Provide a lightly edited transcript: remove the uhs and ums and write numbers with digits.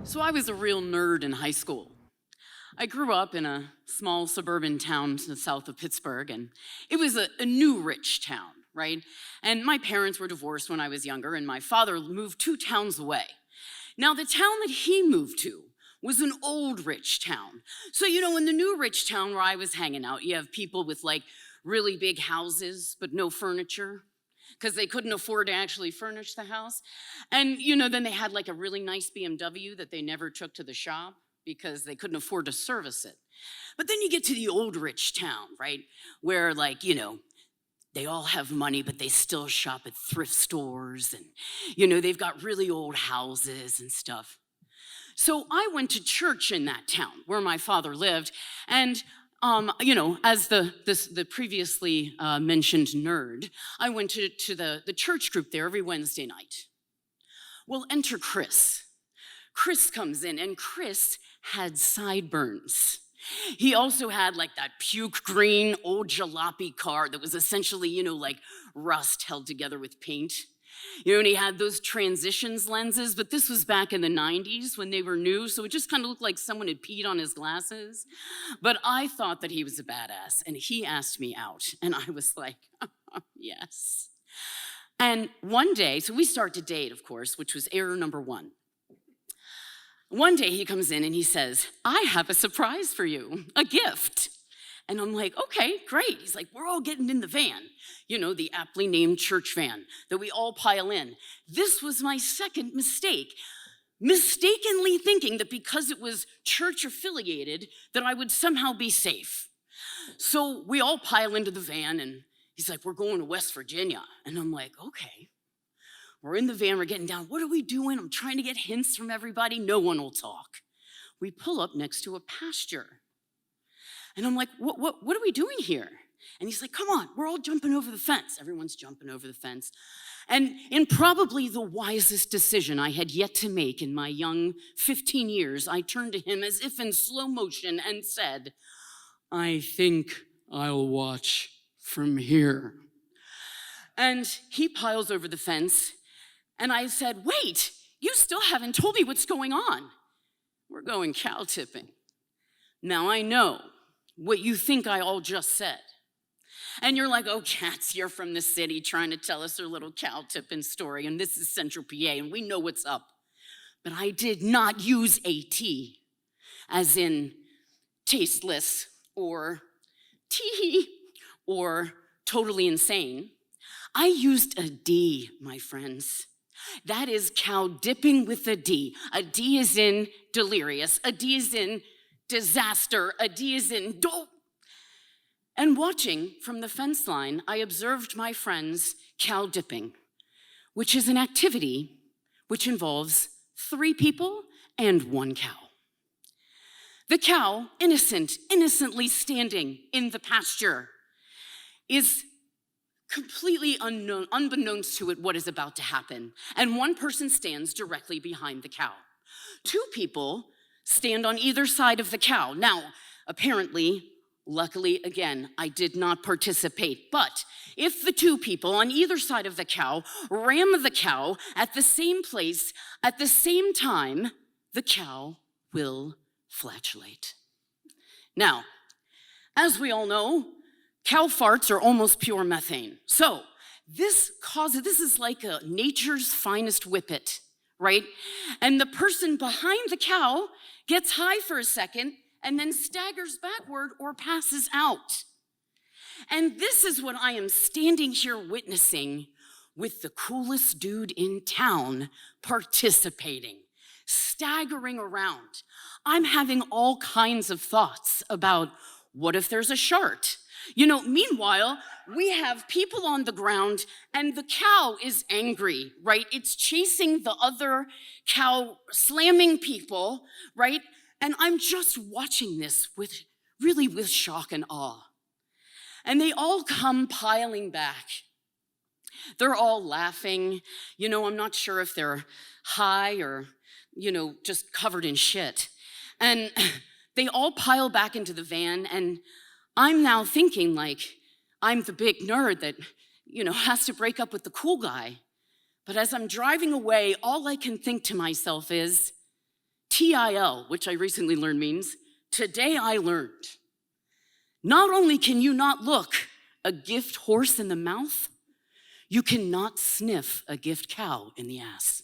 So I was a real nerd in high school. I grew up in a small suburban town south of Pittsburgh, and it was a new rich town, right? And my parents were divorced when I was younger, and my father moved 2 towns away. Now, the town that he moved to was an old rich town. So, in the new rich town where I was hanging out, you have people with like really big houses, but no furniture, because they couldn't afford to actually furnish the house. And, then they had like a really nice BMW that they never took to the shop because they couldn't afford to service it. But then you get to the old rich town, right? Where they all have money, but they still shop at thrift stores and, they've got really old houses and stuff. So I went to church in that town where my father lived. And, as the previously mentioned nerd, I went to the church group there every Wednesday night. Well, enter Chris. Chris comes in, and Chris had sideburns. He also had like that puke green old jalopy car that was essentially, like rust held together with paint. And he had those transitions lenses, but this was back in the 90s when they were new, so it just kind of looked like someone had peed on his glasses. But I thought that he was a badass, and he asked me out, and I was like, yes. And one day, so we start to date, of course, which was error number 1. One day he comes in and he says, I have a surprise for you, a gift. And I'm like, okay, great. He's like, we're all getting in the van, the aptly named church van that we all pile in. This was my second mistake, mistakenly thinking that because it was church affiliated, that I would somehow be safe. So we all pile into the van, and he's like, we're going to West Virginia. And I'm like, okay. We're in the van, we're getting down. What are we doing? I'm trying to get hints from everybody. No one will talk. We pull up next to a pasture. And I'm like, what are we doing here? And he's like, come on, we're all jumping over the fence. Everyone's jumping over the fence. And in probably the wisest decision I had yet to make in my young 15 years, I turned to him as if in slow motion and said, I think I'll watch from here. And he piles over the fence. And I said, wait, you still haven't told me what's going on. We're going cow tipping. Now I know what you think I all just said. And you're like, oh, cats, you're from the city trying to tell us a little cow tipping story, and this is Central PA, and we know what's up. But I did not use a T, as in tasteless, or tee, or totally insane. I used a D, my friends. That is cow dipping with a D. A D is in delirious. A D is in disaster. A D is in dope. And watching from the fence line, I observed my friends cow dipping, which is an activity which involves 3 people and 1 cow. The cow, innocently standing in the pasture, is completely unknown, unbeknownst to it, what is about to happen. And 1 person stands directly behind the cow. 2 people stand on either side of the cow. Now, apparently, luckily, again, I did not participate. But if the 2 people on either side of the cow ram the cow at the same place at the same time, the cow will flatulate. Now, as we all know, cow farts are almost pure methane. So this is like nature's finest whippet, right? And the person behind the cow gets high for a second and then staggers backward or passes out. And this is what I am standing here witnessing with the coolest dude in town participating, staggering around. I'm having all kinds of thoughts about what if there's a shart? Meanwhile, we have people on the ground and the cow is angry, right? It's chasing the other cow, slamming people, right? And I'm just watching this with shock and awe. And they all come piling back. They're all laughing. I'm not sure if they're high or, just covered in shit. And they all pile back into the van, and I'm now thinking like I'm the big nerd that, has to break up with the cool guy. But as I'm driving away, all I can think to myself is, TIL, which I recently learned means, today I learned. Not only can you not look a gift horse in the mouth, you cannot sniff a gift cow in the ass.